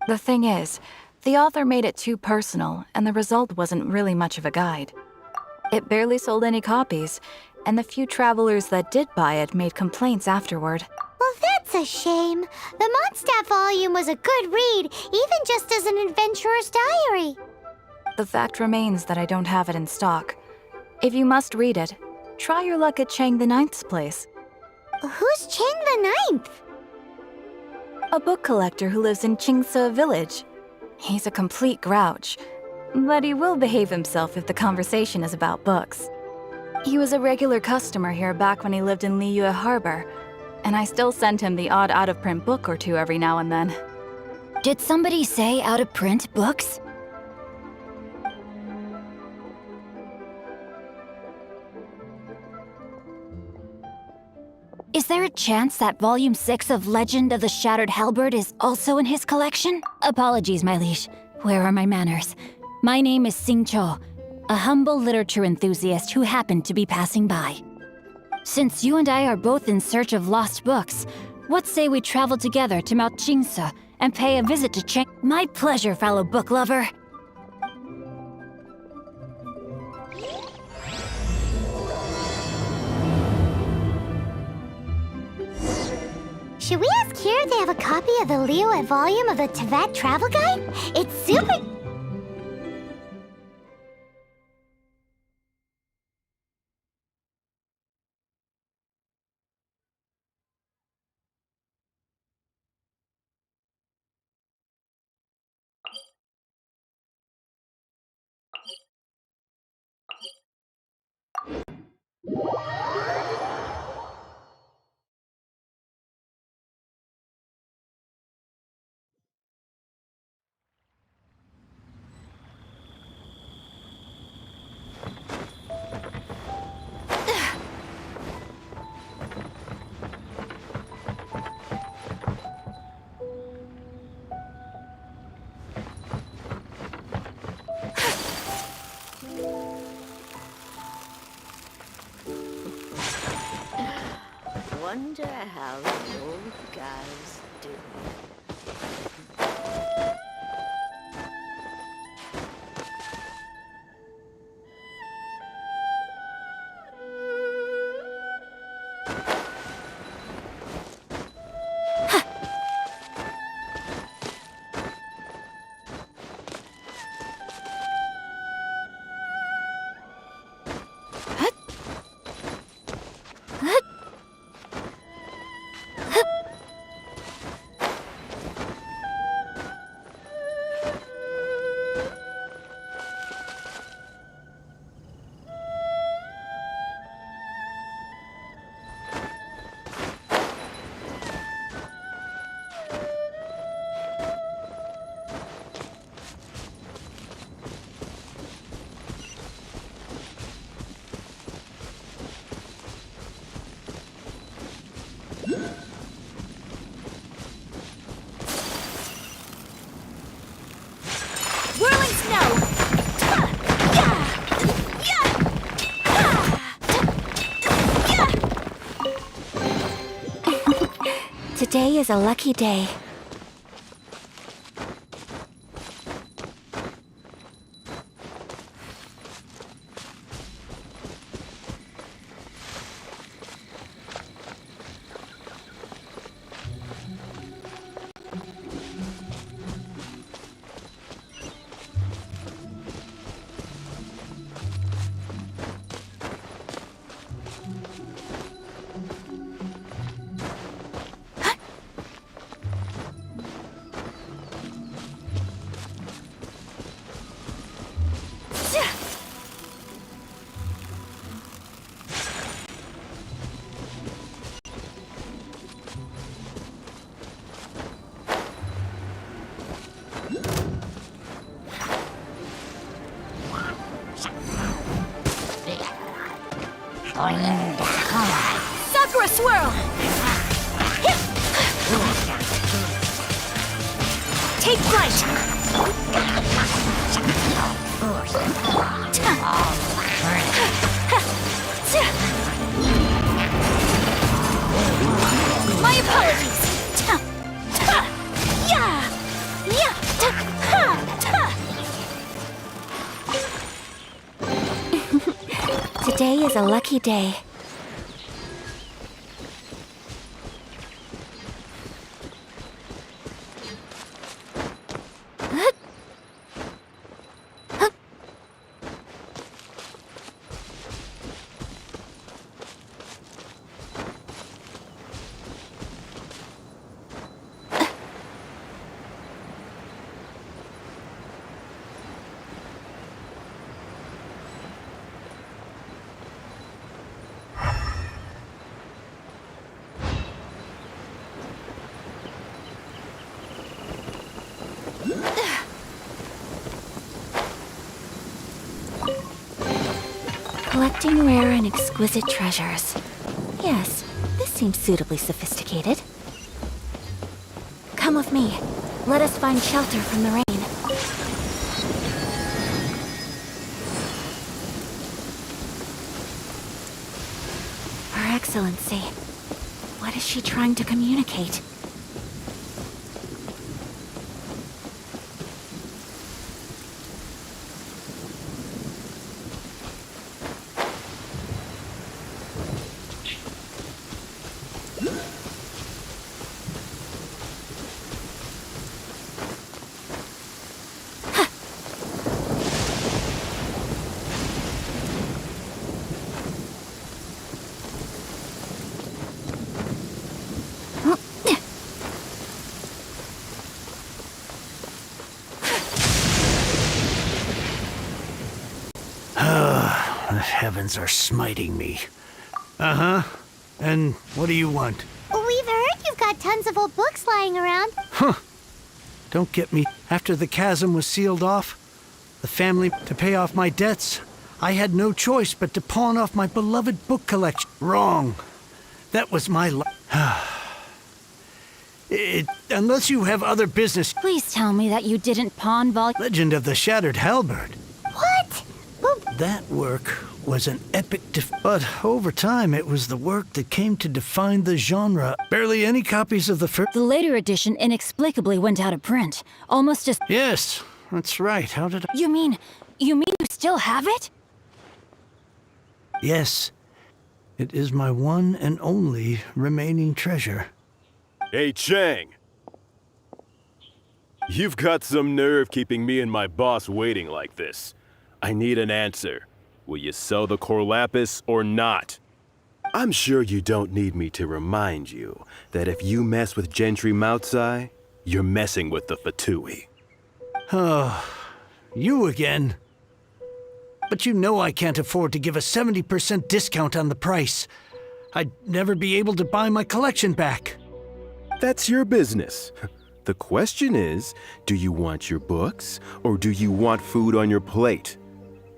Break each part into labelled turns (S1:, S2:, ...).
S1: The thing is, the author made it too personal, and the result wasn't really much of a guide. It barely sold any copies, and the few travelers that did buy it made complaints afterward.
S2: Well, that's a shame. The Mondstadt volume was a good read, even just as an adventurer's diary.
S1: The fact remains that I don't have it in stock. If you must read it, try your luck at Chang the Ninth's place.
S2: Who's Chang the Ninth?
S1: A book collector who lives in Qingse village. He's a complete grouch, but he will behave himself if the conversation is about books. He was a regular customer here back when he lived in Liyue Harbor, and I still send him the odd out-of-print book or two every now and then.
S3: Did somebody say out-of-print books? Is there a chance that Volume 6 of Legend of the Shattered Halberd is also in his collection? Apologies, my liege. Where are my manners? My name is Sing Cho, a humble literature enthusiast who happened to be passing by. Since you and I are both in search of lost books, what say we travel together to Mount Qingse and pay a visit to Cheng? My pleasure, fellow book lover.
S2: Should we ask here if they have a copy of the Liyue volume of the Teyvat Travel Guide? It's super...
S4: Wonder how the old guys do.
S3: Today is a lucky day. Sakura Swirl! Take flight! My apologies! Yeah! Today is a lucky day. Collecting rare and exquisite treasures. Yes, this seems suitably sophisticated. Come with me. Let us find shelter from the rain. Her Excellency. What is she trying to communicate?
S5: The heavens are smiting me. Uh-huh. And what do you want?
S2: We've heard you've got tons of old books lying around.
S5: Huh. Don't get me. After the chasm was sealed off, the family, to pay off my debts, I had no choice but to pawn off my beloved book collection. Wrong. That was my unless you have other business.
S3: Please tell me that you didn't pawn
S5: Legend of the Shattered Halberd.
S2: What?
S5: That work was an epic but over time it was the work that came to define the genre. Barely any copies of the first.
S3: The later edition inexplicably went out of print, almost as...
S5: Yes, that's right. How did I...
S3: You mean you still have it?
S5: Yes. It is my one and only remaining treasure.
S6: Hey, Chang! You've got some nerve keeping me and my boss waiting like this. I need an answer. Will you sell the core lapis or not? I'm sure you don't need me to remind you that if you mess with Gentry Moutsai, you're messing with the Fatui.
S5: Oh, you again. But you know I can't afford to give a 70% discount on the price. I'd never be able to buy my collection back.
S6: That's your business. The question is, do you want your books or do you want food on your plate?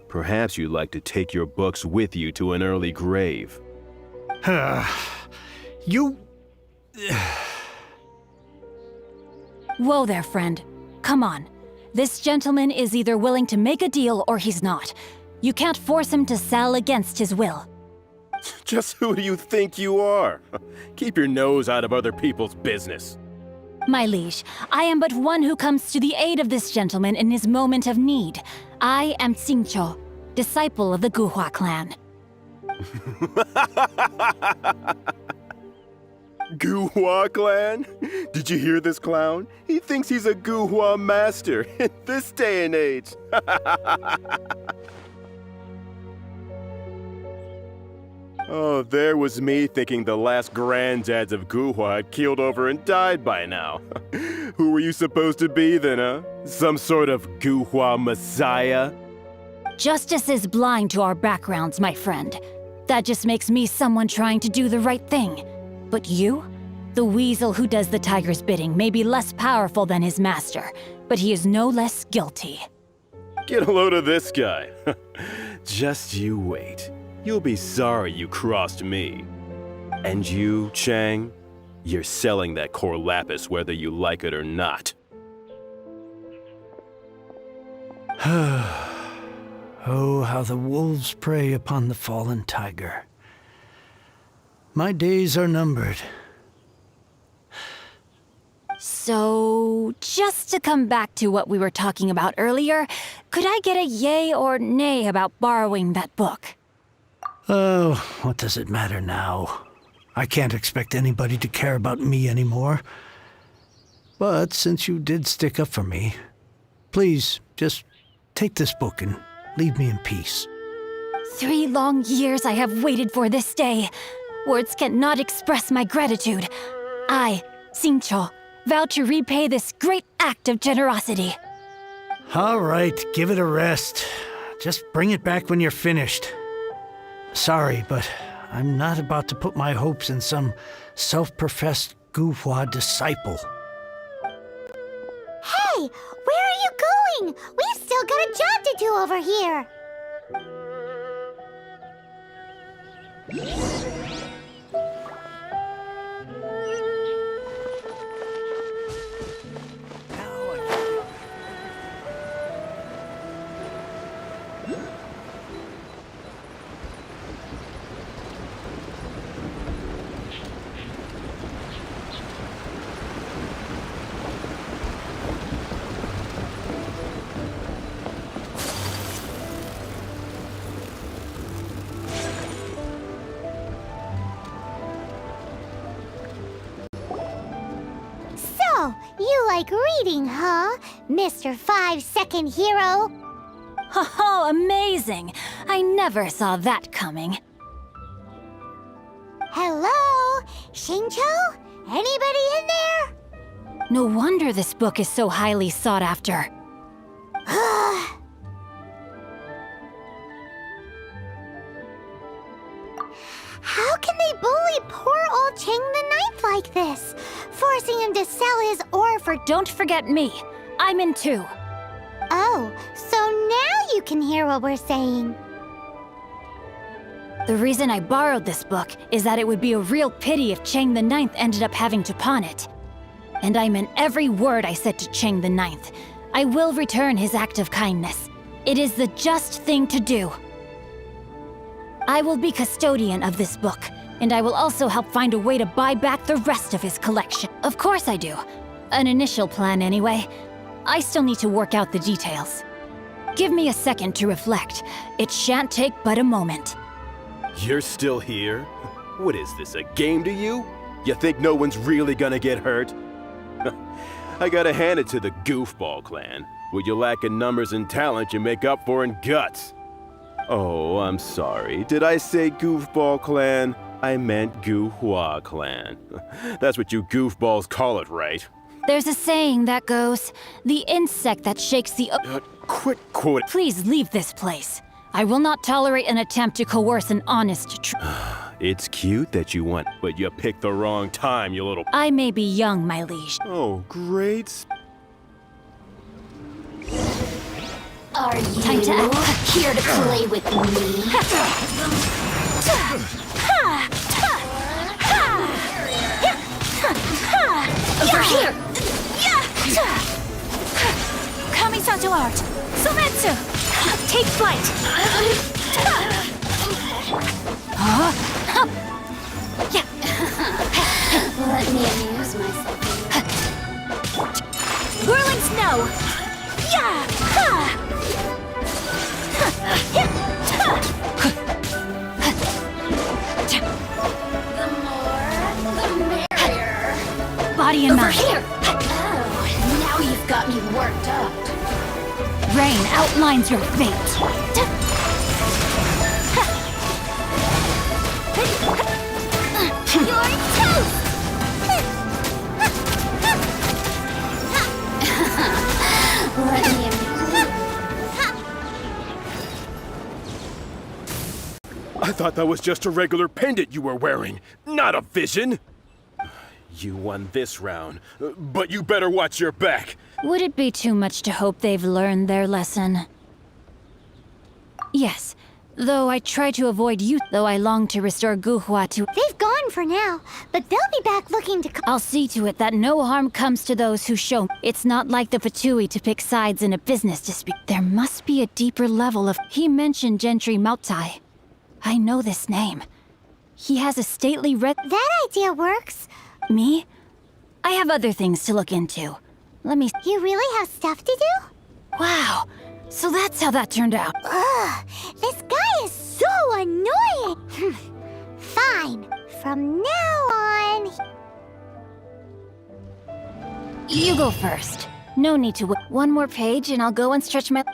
S6: Perhaps you'd like to take your books with you to an early grave.
S5: You...
S3: Whoa there, friend. Come on. This gentleman is either willing to make a deal or he's not. You can't force him to sell against his will.
S6: Just who do you think you are? Keep your nose out of other people's business.
S3: My liege, I am but one who comes to the aid of this gentleman in his moment of need. I am Xingqiu, disciple of the Guhua clan.
S6: Guhua clan? Did you hear this clown? He thinks he's a Guhua master in this day and age. Oh, there was me thinking the last granddads of Guhua had keeled over and died by now. Who were you supposed to be then, huh? Some sort of Guhua messiah?
S3: Justice is blind to our backgrounds, my friend. That just makes me someone trying to do the right thing. But you? The weasel who does the tiger's bidding may be less powerful than his master, but he is no less guilty.
S6: Get a load of this guy. Just you wait. You'll be sorry you crossed me. And you, Chang, you're selling that core lapis whether you like it or not.
S5: Oh, how the wolves prey upon the fallen tiger. My days are numbered.
S3: So, just to come back to what we were talking about earlier, could I get a yay or nay about borrowing that book?
S5: Oh, what does it matter now? I can't expect anybody to care about me anymore. But since you did stick up for me, please just take this book and leave me in peace.
S3: 3 long years I have waited for this day. Words cannot express my gratitude. I, Xingqiu, vow to repay this great act of generosity.
S5: All right, give it a rest. Just bring it back when you're finished. Sorry, but I'm not about to put my hopes in some self-professed Guhua disciple.
S2: Hey, where are you going? We've still got a job to do over here. So, you like reading, huh, Mr. 5-second hero?
S3: Oh, amazing! I never saw that coming.
S2: Hello? Xingqiu? Anybody in there?
S3: No wonder this book is so highly sought after.
S2: How can they bully poor old Cheng the Ninth like this? Forcing him to sell his ore for...
S3: Don't forget me. I'm in too.
S2: Oh, so now you can hear what we're saying.
S3: The reason I borrowed this book is that it would be a real pity if Cheng the Ninth ended up having to pawn it. And I meant every word I said to Cheng the Ninth. I will return his act of kindness. It is the just thing to do. I will be custodian of this book, and I will also help find a way to buy back the rest of his collection. Of course I do. An initial plan anyway. I still need to work out the details. Give me a second to reflect. It shan't take but a moment.
S6: You're still here? What is this, a game to you? You think no one's really gonna get hurt? I gotta hand it to the Goofball clan. What you lack in numbers and talent, you make up for in guts. Oh, I'm sorry. Did I say Goofball clan? I meant Guhua clan. That's what you goofballs call it, right?
S3: There's a saying that goes, the insect that shakes the...
S6: Quit quoting.
S3: Please leave this place. I will not tolerate an attempt to coerce an honest
S6: It's cute that you want, but you picked the wrong time, you little...
S3: I may be young, my liege.
S6: Oh, great.
S2: Are you
S3: Time to act.
S2: here to play with me?
S1: Over here! Kami-san to art! Sometsu! Take flight!
S2: Let me amuse myself.
S1: Whirling snow!
S2: The more, the merrier.
S3: Body and mind.
S2: Oh, now you've got me worked up.
S3: Rain outlines your fate.
S2: You're toast! Let me
S6: I thought that was just a regular pendant you were wearing, not a vision. You won this round, but you better watch your back.
S3: Would it be too much to hope they've learned their lesson? Yes, though I try to avoid you, though I long to restore Guhua to...
S2: They've gone for now, but they'll be back looking to...
S3: I'll see to it that no harm comes to those who show. It's not like the FATUI to pick sides in a business dispute. There must be a deeper level of... He mentioned Gentry Maotai. I know this name. He has a stately red...
S2: That idea works.
S3: Me? I have other things to look into. Let me...
S2: You really have stuff to do?
S3: Wow, So that's how that turned out.
S2: Ugh, this guy is so annoying. Fine. From now on...
S3: You go first. No need to wait. One more page and I'll go and stretch my...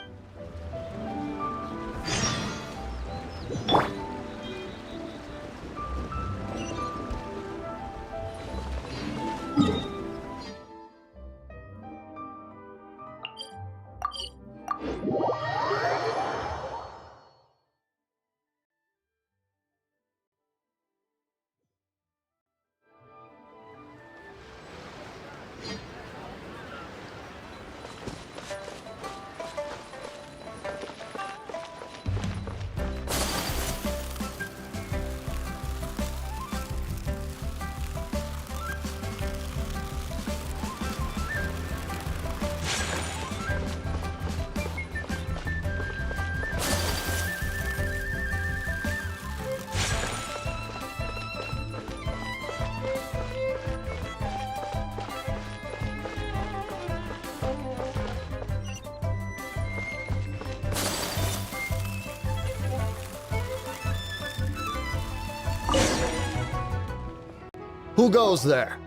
S7: Who goes there?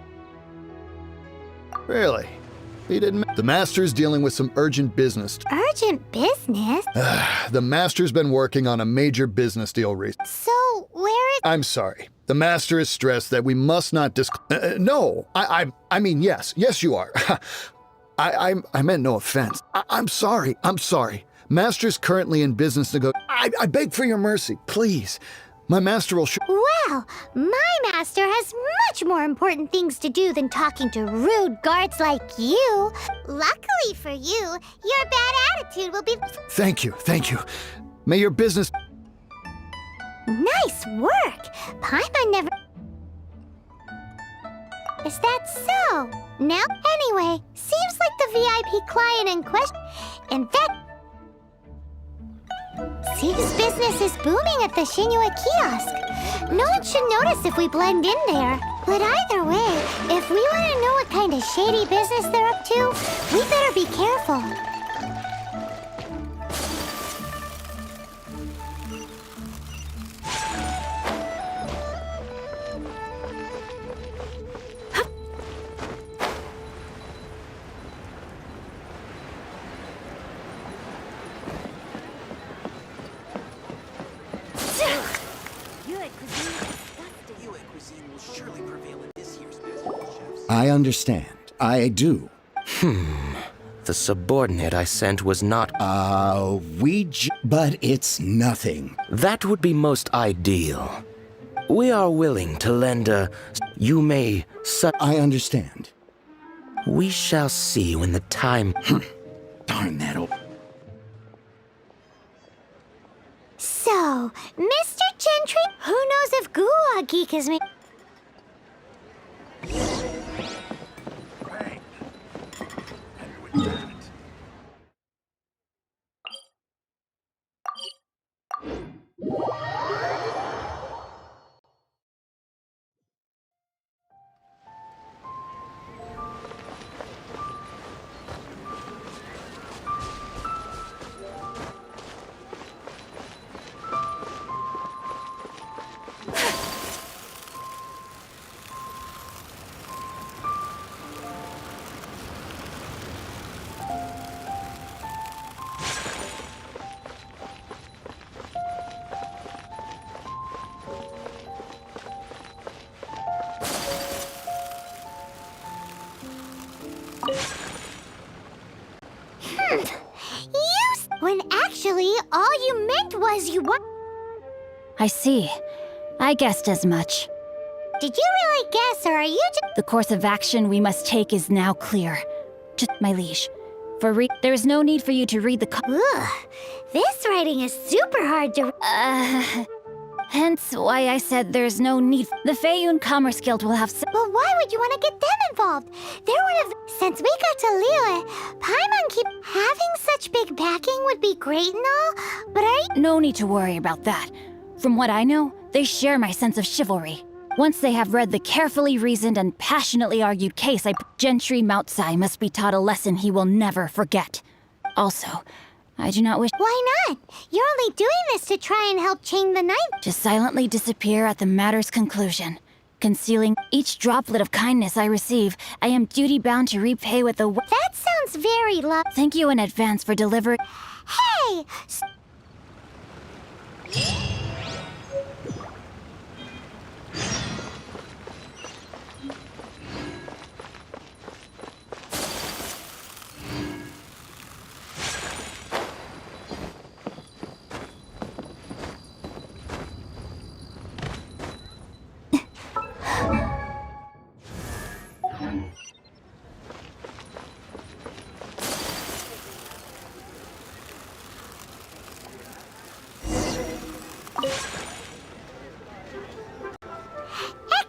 S7: Really? He didn't. The Master's dealing with some urgent business.
S2: Urgent business?
S7: The Master's been working on a major business deal recently.
S2: So, where is...
S7: I'm sorry. The Master is stressed that we must not no, I mean, yes. Yes, you are. I meant no offense. I'm sorry. Master's currently in business I beg for your mercy, please. My Master will
S2: Well, my master has much more important things to do than talking to rude guards like you. Luckily for you, your bad attitude will be...
S7: Thank you. May your business...
S2: Nice work! Paimon never... Is that so? Now, anyway, seems like the VIP client in question... In fact... Seems business is booming at the Shinua kiosk. No one should notice if we blend in there. But either way, if we want to know what kind of shady business they're up to, we better be careful.
S8: I understand. I do.
S9: The subordinate I sent was not...
S8: But it's nothing.
S9: That would be most ideal. We are willing to lend a... You may...
S8: I understand.
S9: We shall see when the time...
S8: Darn that old...
S2: So, Mr. Gentry, who knows if Gua Geek is... When actually, all you meant was you want...
S3: I see. I guessed as much.
S2: Did you really guess, or are you just...
S3: The course of action we must take is now clear. Just, my liege. There is no need for you to read the
S2: Ugh, this writing is super hard to...
S3: Hence why I said there's no need. The Feiyun Commerce Guild will have
S2: Well, why would you want to get them involved? They're one of the... Since we got to Liyue, Paimon keep... Having such big backing would be great and all, but are you...
S3: No need to worry about that. From what I know, they share my sense of chivalry. Once they have read the carefully reasoned and passionately argued case, Gentry Moutsai must be taught a lesson he will never forget. Also, I do not wish
S2: Why not? You're only doing this to try and help chain the ninth.
S3: to silently disappear at the matter's conclusion. Concealing each droplet of kindness I receive, I am duty-bound to repay with the
S2: That sounds very
S3: Thank you in advance for delivering.
S2: Hey!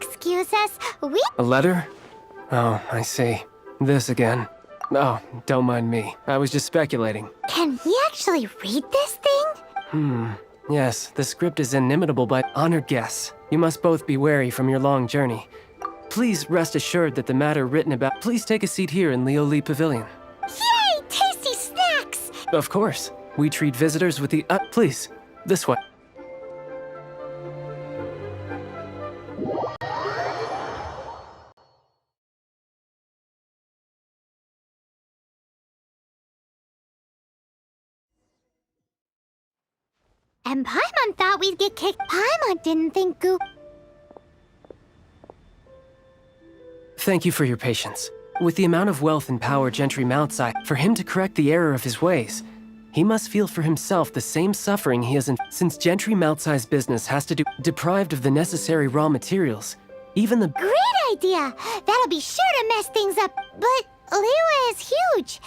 S2: Excuse us, we...
S10: A letter? Oh, I see. This again. Oh, don't mind me. I was just speculating.
S2: Can we actually read this thing?
S10: Yes, the script is inimitable, but honored guests, you must both be wary from your long journey. Please rest assured that the matter written about. Please take a seat here in Leo Lee Pavilion.
S2: Yay! Tasty snacks!
S10: Of course. We treat visitors with the. Please, this way.
S2: And Paimon thought we'd get kicked. Paimon didn't think Goop...
S10: Thank you for your patience. With the amount of wealth and power Gentry Mount's for him to correct the error of his ways, he must feel for himself the same suffering he has since Gentry Mount's business has to do deprived of the necessary raw materials. Even the
S2: Great idea! That'll be sure to mess things up. But Liyue is huge.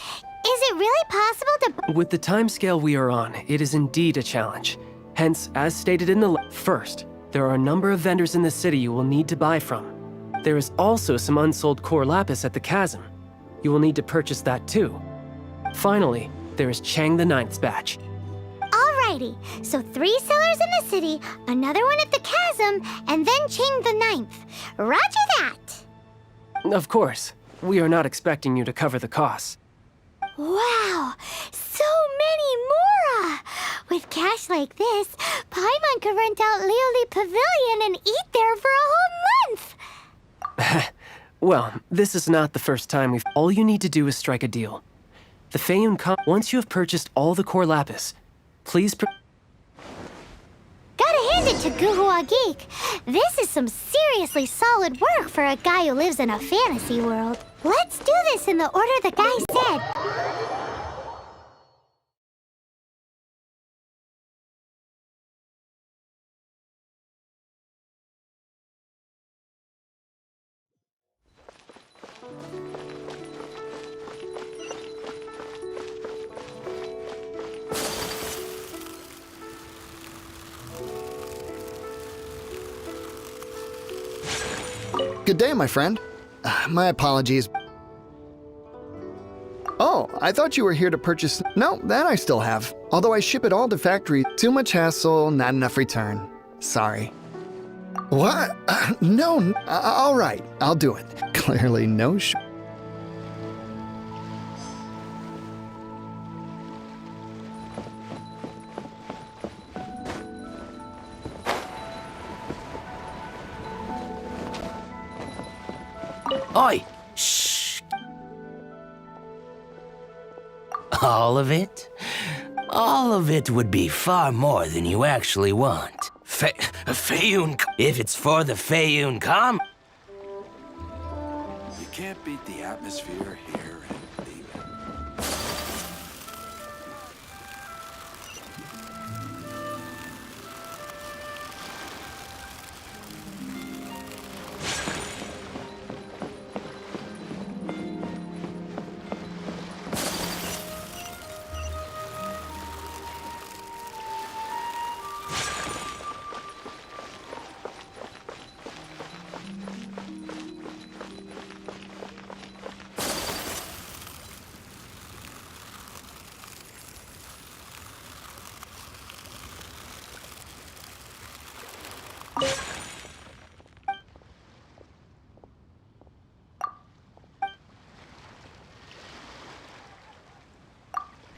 S2: Is it really possible to...
S10: With the timescale we are on, it is indeed a challenge. Hence, as stated in the first, there are a number of vendors in the city you will need to buy from. There is also some unsold core lapis at the chasm. You will need to purchase that too. Finally, there is Chang the Ninth's batch.
S2: Alrighty, so 3 sellers in the city, another one at the chasm, and then Chang the Ninth. Roger that!
S10: Of course, we are not expecting you to cover the costs.
S2: Wow, so many more! With cash like this, Paimon could rent out Lioli Pavilion and eat there for a whole month!
S10: Well, this is not the first time we've... All you need to do is strike a deal. The Feiyun once you have purchased all the core lapis, please
S2: Gotta hand it to Guhua Geek. This is some seriously solid work for a guy who lives in a fantasy world. Let's do this in the order the guy said.
S7: Good day, my friend. My apologies. Oh, I thought you were here to purchase... No, that I still have. Although I ship it all to factory. Too much hassle, not enough return. Sorry. What? No, all right, I'll do it. Clearly no
S9: Oi! Shh! All of it? All of it would be far more than you actually want. Feiyun... If it's for the Feiyun Com...
S11: You can't beat the atmosphere here in Liyue.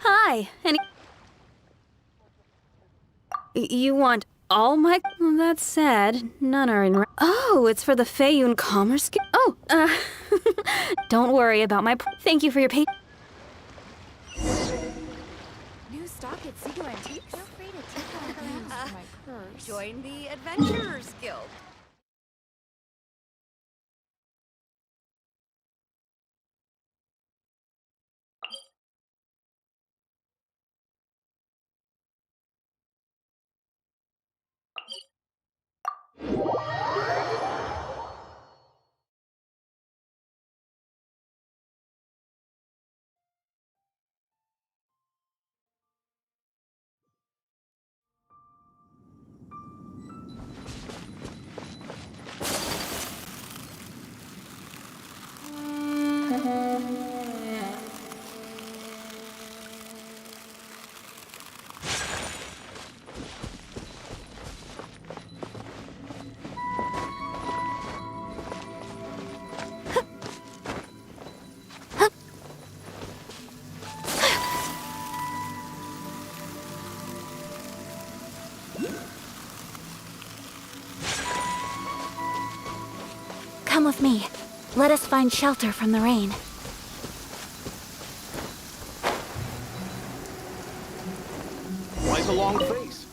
S1: Hi,
S12: You want all my... Well, that's sad. None are in... Oh, it's for the FATUI Commerce... Oh, don't worry about my... Thank you for your pay...
S1: New stock at Seago Antiques? Feel free to take out my purse.
S4: Join the Adventurers Guild.
S1: Come with me. Let us find shelter from the rain.
S13: Why the long face?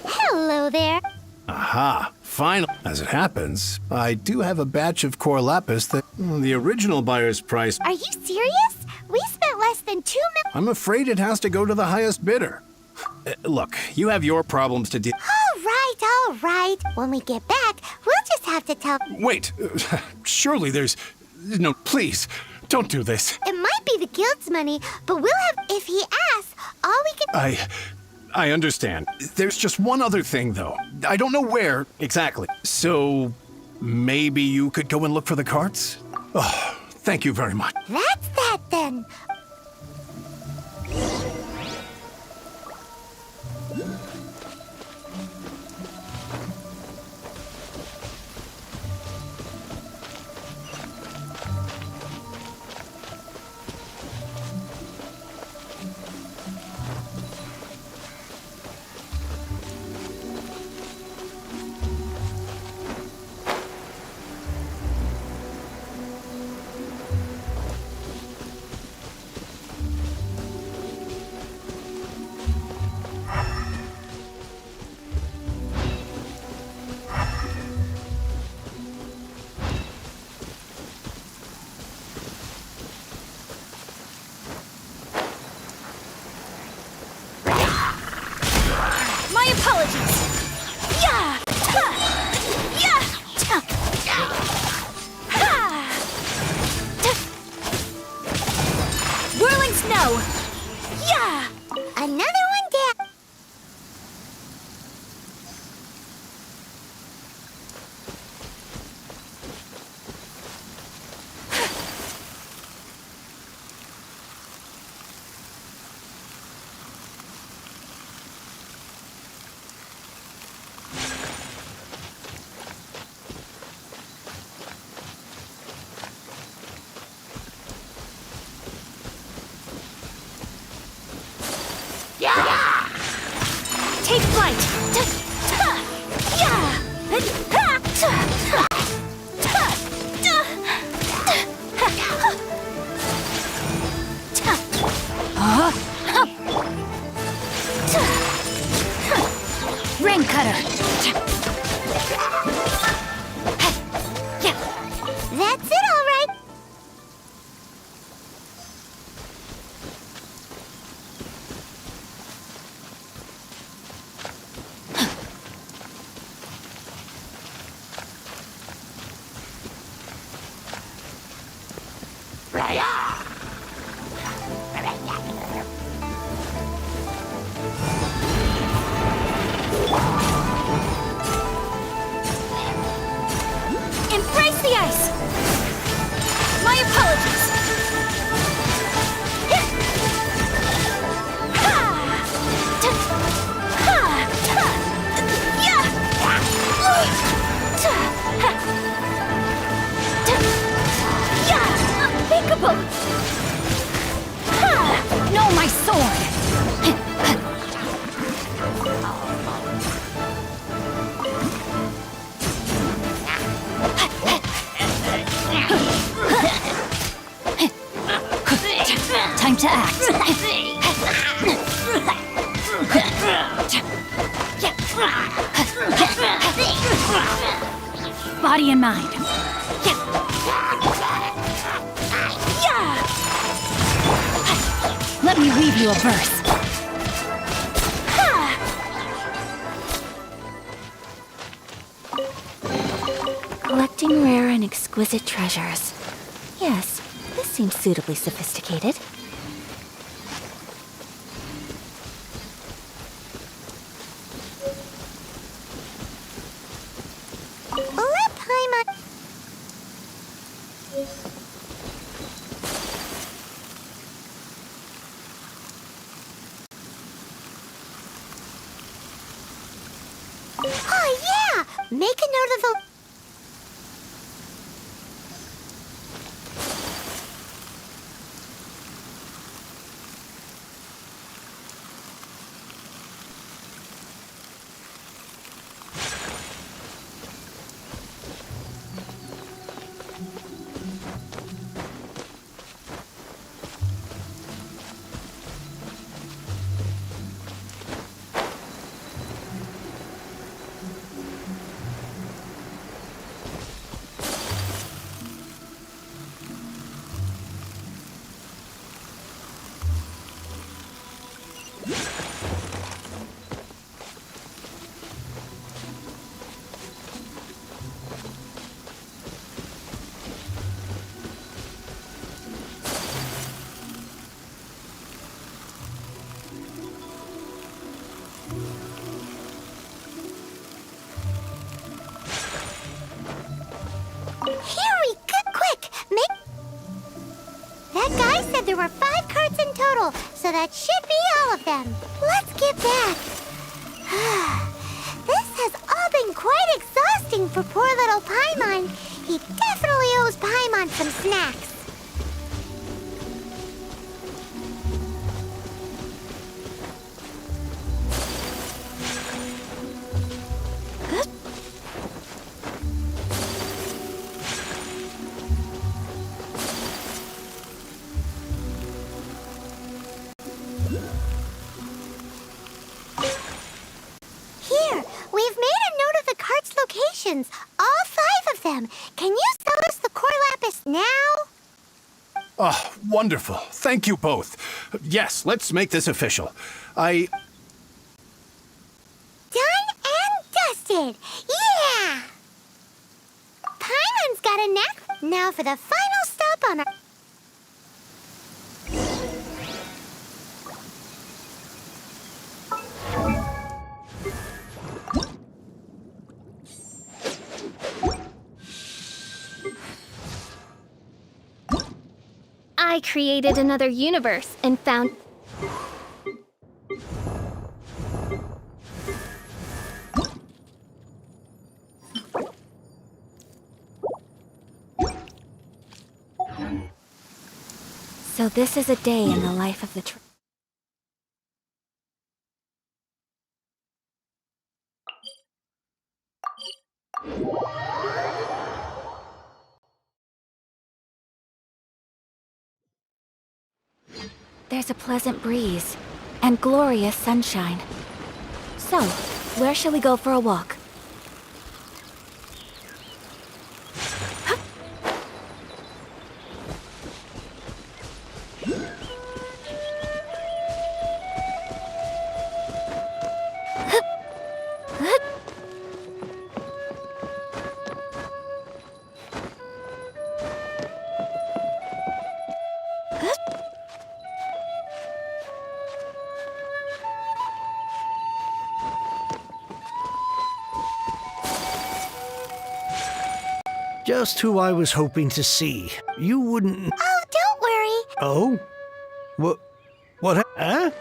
S2: Hello there.
S13: Aha, finally. As it happens, I do have a batch of core lapis that the original buyer's price.
S2: Are you serious? We spent less than 2 million.
S13: I'm afraid it has to go to the highest bidder. Look, you have your problems to deal.
S2: All right. When we get back, we'll just have to tell.
S13: Wait, surely there's... No, please, don't do this.
S2: It might be the guild's money, but we'll have. If he asks, all we can.
S13: I understand. There's just one other thing, though. I don't know where exactly. So, maybe you could go and look for the carts? Oh, thank you very much.
S2: That's that then.
S1: My apologies! Yeah! Ha! Yeah! Ta! Ha! Ta! Whirling snow! Yeah!
S2: Another one down.
S1: Yeah!
S3: Time to act. Body and mind. Let me weave you a verse. Collecting rare and exquisite treasures. Yes, this seems suitably sophisticated.
S2: Let Paimon... Oh yeah! Make a note of the... That guy said there were 5 carts in total, so that should be all of them. Let's get back. This has all been quite exhausting for poor little Paimon. He definitely owes Paimon some snacks. All 5 of them. Can you sell us the core lapis now?
S13: Oh, wonderful. Thank you both. Yes, let's make this official.
S2: Done and dusted. Yeah! Paimon's got a knack. Now for the final stop on our...
S14: I created another universe and found...
S3: So this is a day in the life of the There's a pleasant breeze and glorious sunshine. So, where shall we go for a walk?
S5: Just who I was hoping to see. You wouldn't...
S2: Oh, don't worry.
S5: Oh? What? Huh?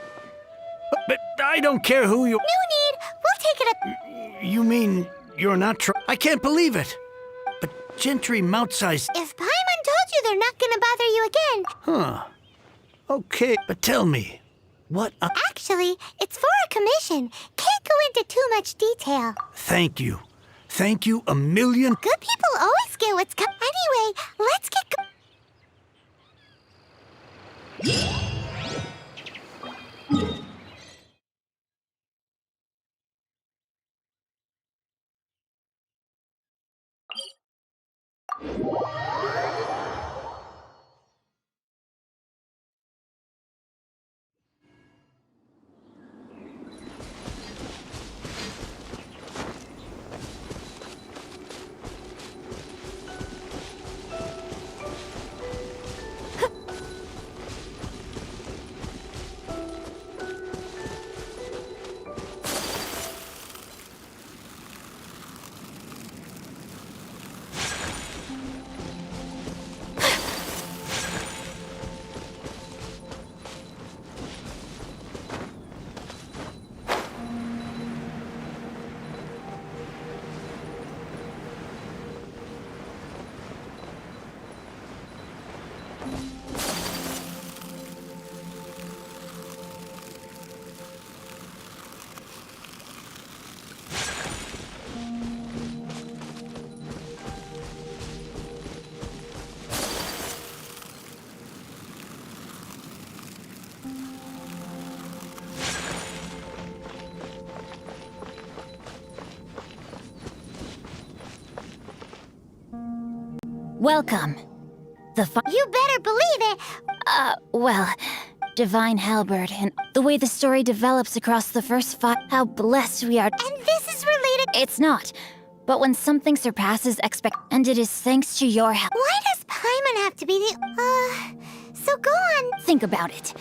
S5: But I don't care who you...
S2: No need. We'll take it up...
S5: You mean you're not I can't believe it. But Gentry Moutsai's...
S2: If Paimon told you they're not gonna bother you again...
S5: Huh. Okay, but tell me, what...
S2: Actually, it's for a commission. Can't go into too much detail.
S5: Thank you. Thank you a million...
S2: Good people always get what's Anyway, let's get
S3: Welcome.
S2: You better believe it!
S3: Well, divine halberd and the way the story develops across the first 5, how blessed we are.
S2: And this is related—
S3: It's not. But when something surpasses and it is thanks to your help.
S2: Why does Paimon have to be the— so go on.
S3: Think about it.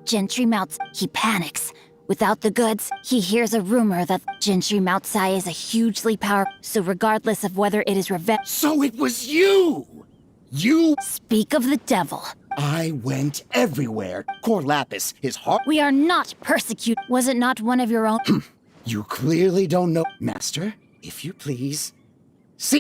S3: Gentry mounts, he panics. Without the goods, he hears a rumor that Gentry Moutsai is a hugely powerful, so regardless of whether it is revenge—
S8: So it was you! You—
S3: Speak of the devil.
S8: I went everywhere. Core Lapis, his heart—
S3: We are not persecuted. Was it not one of your own?
S8: You clearly don't know. Master, if you please. See—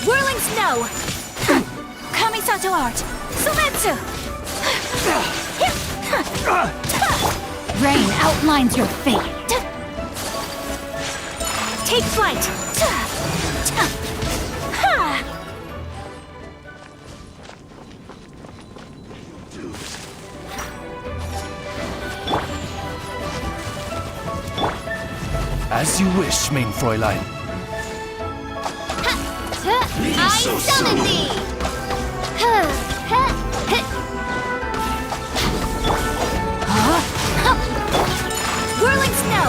S1: Whirling snow! Kamisato art! Sumetsu!
S3: Rain outlines your fate.
S1: Take flight!
S13: As you wish, main Fräulein.
S14: I summon thee!
S1: Whirling snow!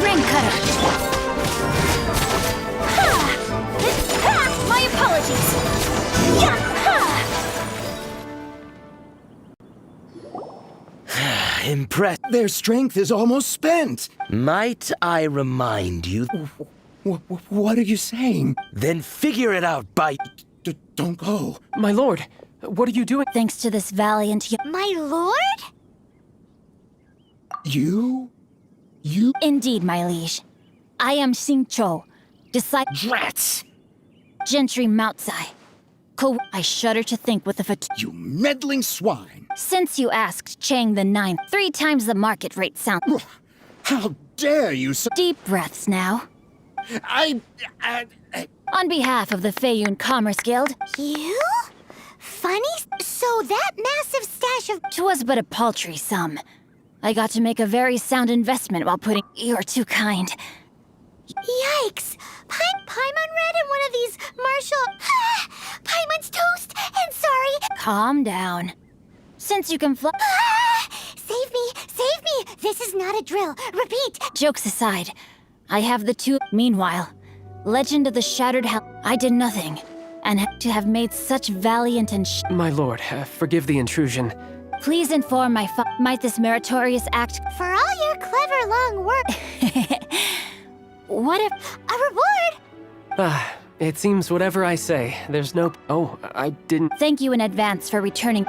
S3: Ring cutter.
S1: My apologies!
S9: Impressed.
S8: Their strength is almost spent.
S9: Might I remind you?
S8: What are you saying?
S9: Then figure it out by...
S8: Don't go.
S10: My lord, what are you doing?
S3: Thanks to this valiant...
S2: My lord?
S8: You?
S3: Indeed, my liege. I am Xingqiu, disciple...
S8: Drats!
S3: Gentry Moutsai. I shudder to think with the
S8: You meddling swine!
S3: Since you asked Chang the Ninth, 3 times the market rate sound...
S8: How dare you
S3: Deep breaths now. On behalf of the Feiyun Commerce Guild...
S2: You? Funny? So that massive stash of—
S3: 'Twas but a paltry sum. I got to make a very sound investment while putting... You're too kind.
S2: Yikes! Paimon read in one of these martial— Paimon's toast! And sorry!
S3: Calm down. Since you can fly...
S2: Save me! Save me! This is not a drill. Repeat!
S3: Jokes aside, I have the 2... Meanwhile, Legend of the Shattered Hell... I did nothing. And to have made such valiant and
S10: My lord, forgive the intrusion.
S3: Please inform my might this meritorious act...
S2: For all your clever long work—
S3: What if...
S2: A reward!
S10: It seems whatever I say, there's no... Oh, I didn't...
S3: Thank you in advance for returning...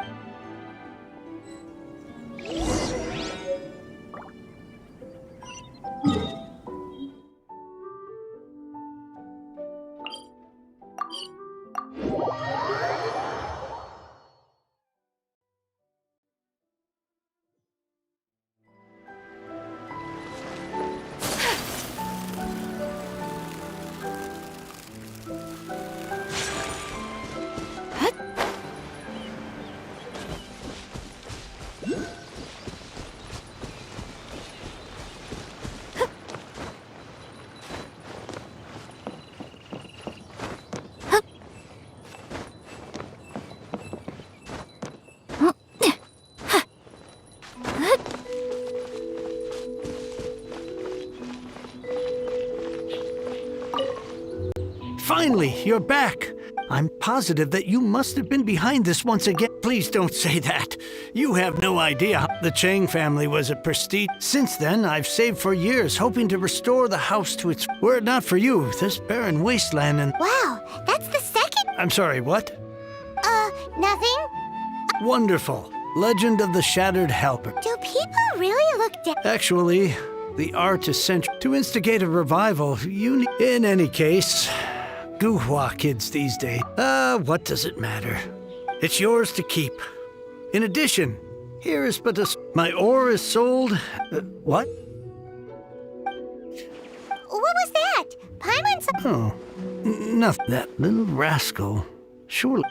S5: Finally, you're back. I'm positive that you must have been behind this once again. Please don't say that. You have no idea how the Chang family was a prestige. Since then, I've saved for years, hoping to restore the house to its... Were it not for you, this barren wasteland and...
S2: Wow, that's the second—
S5: I'm sorry, what?
S2: Nothing?
S5: Wonderful. Legend of the Shattered Halberd.
S2: Do people really look down?
S5: Actually, the art is central. To instigate a revival, you need... In any case, Guhua kids these days. What does it matter? It's yours to keep. In addition, here is but a... My ore is sold... what?
S2: What was that? Paimon's...
S5: Oh, nothing. That little rascal. Surely...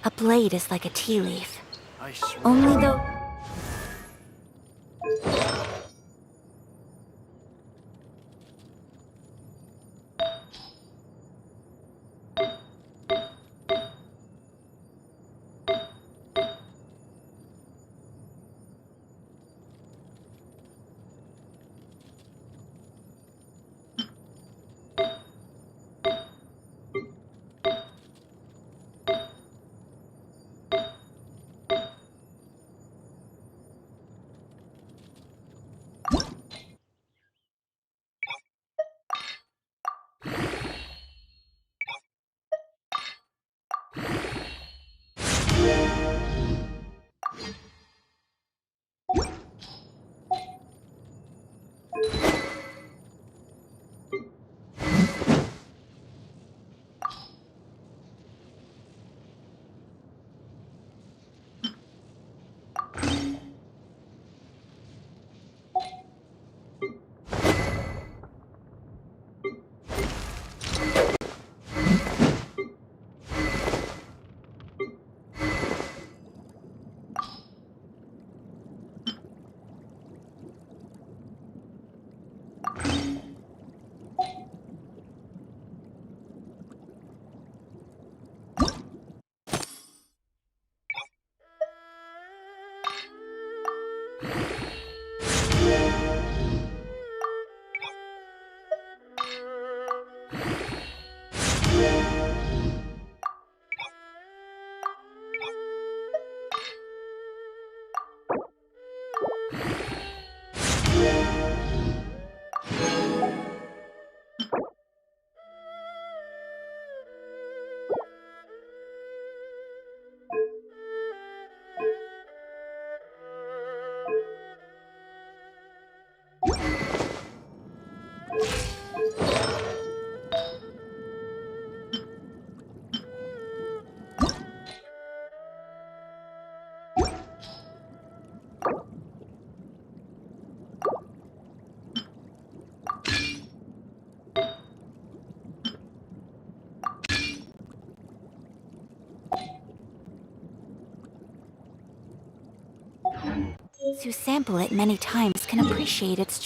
S3: A blade is like a tea leaf. Only though... To sample it many times can appreciate its